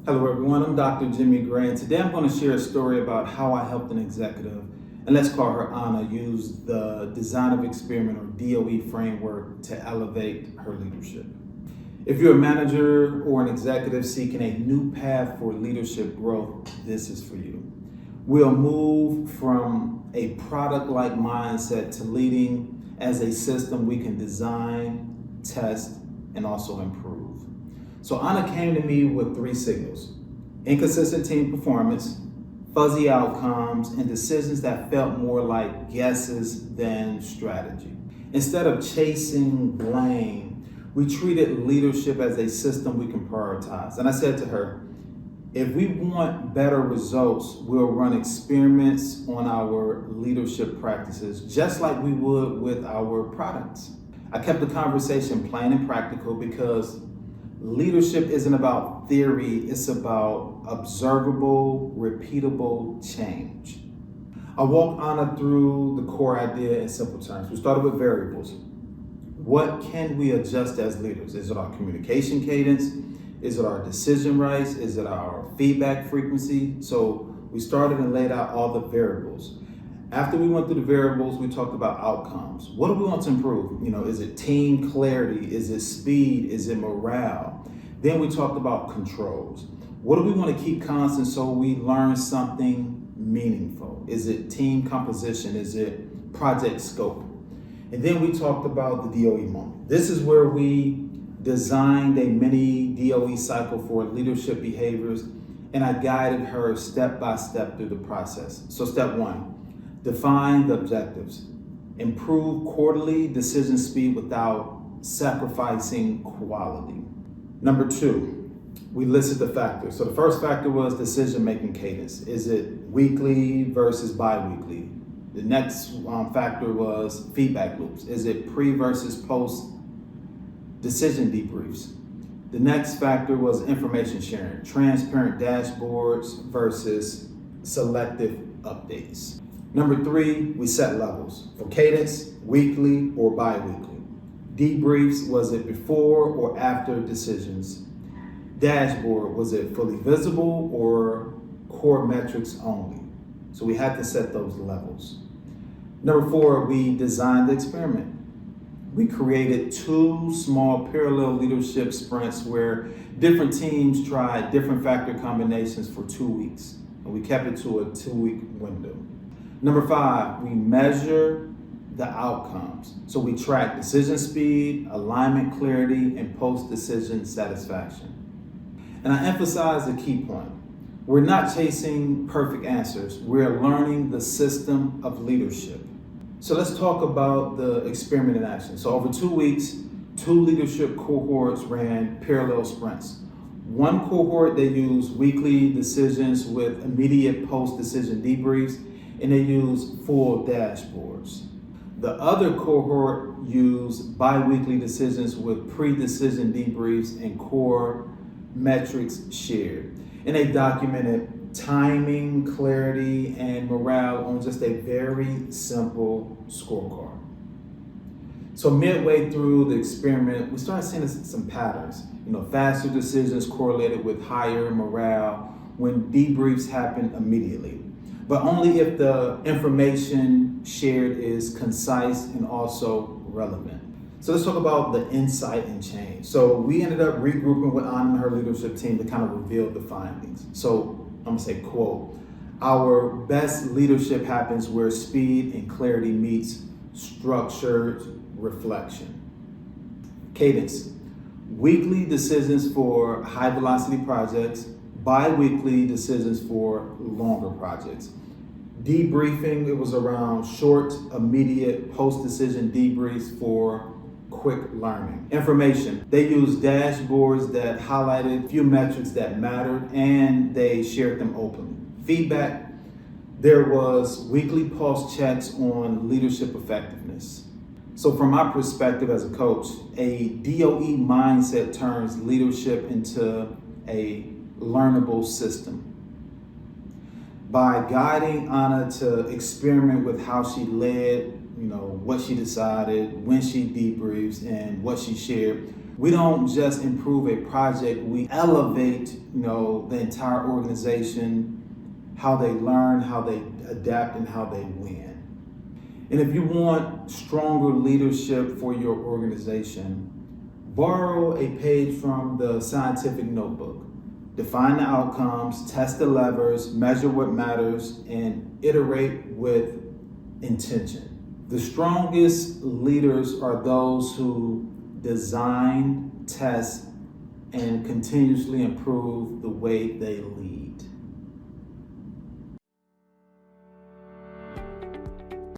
Hello everyone, I'm Dr. Jimmy Gray, and today I'm going to share a story about how I helped an executive, and let's call her Anna, use the design of experiment or DOE framework to elevate her leadership. If you're a manager or an executive seeking a new path for leadership growth, this is for you. We'll move from a product-like mindset to leading as a system we can design, test, and also improve. So Anna came to me with three signals: inconsistent team performance, fuzzy outcomes, and decisions that felt more like guesses than strategy. Instead of chasing blame, we treated leadership as a system we can prioritize. And I said to her, if we want better results, we'll run experiments on our leadership practices, just like we would with our products. I kept the conversation plain and practical because leadership isn't about theory, it's about observable, repeatable change. I walked Anna through the core idea in simple terms. We started with variables. What can we adjust as leaders? Is it our communication cadence? Is it our decision rights? Is it our feedback frequency? So we started and laid out all the variables. After we went through the variables, we talked about outcomes. What do we want to improve? Is it team clarity? Is it speed? Is it morale? Then we talked about controls. What do we want to keep constant so we learn something meaningful? Is it team composition? Is it project scope? And then we talked about the DOE moment. This is where we designed a mini DOE cycle for leadership behaviors, and I guided her step by step through the process. So step one, define the objectives. Improve quarterly decision speed without sacrificing quality. Number two, we listed the factors. So the first factor was decision-making cadence. Is it weekly versus bi-weekly? The next factor was feedback loops. Is it pre versus post decision debriefs? The next factor was information sharing. Transparent dashboards versus selective updates. Number three, we set levels. For cadence, weekly or bi-weekly. Debriefs, was it before or after decisions? Dashboard, was it fully visible or core metrics only? So we had to set those levels. Number four, we designed the experiment. We created 2 small parallel leadership sprints where different teams tried different factor combinations for 2 weeks. And we kept it to a 2-week window. Number 5, we measure the outcomes. So we track decision speed, alignment clarity, and post-decision satisfaction. And I emphasize a key point. We're not chasing perfect answers. We're learning the system of leadership. So let's talk about the experiment in action. So over 2 weeks, 2 leadership cohorts ran parallel sprints. One cohort, they used weekly decisions with immediate post-decision debriefs, and they used full dashboards. The other cohort used bi-weekly decisions with pre-decision debriefs and core metrics shared. And they documented timing, clarity, and morale on just a very simple scorecard. So midway through the experiment, we started seeing some patterns. Faster decisions correlated with higher morale when debriefs happened immediately, but only if the information shared is concise and also relevant. So let's talk about the insight and change. So we ended up regrouping with Anna and her leadership team to kind of reveal the findings. So I'm gonna say, quote, our best leadership happens where speed and clarity meets structured reflection. Cadence, weekly decisions for high velocity projects, bi-weekly decisions for longer projects. Debriefing, it was around short, immediate, post-decision debriefs for quick learning. Information, they used dashboards that highlighted a few metrics that mattered and they shared them openly. Feedback, there was weekly pulse checks on leadership effectiveness. So from my perspective as a coach, a DOE mindset turns leadership into a learnable system. By guiding Anna to experiment with how she led, what she decided, when she debriefs, and what she shared, We don't just improve a project, we elevate, the entire organization, how they learn, how they adapt, and how they win. And if you want stronger leadership for your organization, borrow a page from the scientific notebook. Define the outcomes, test the levers, measure what matters, and iterate with intention. The strongest leaders are those who design, test, and continuously improve the way they lead.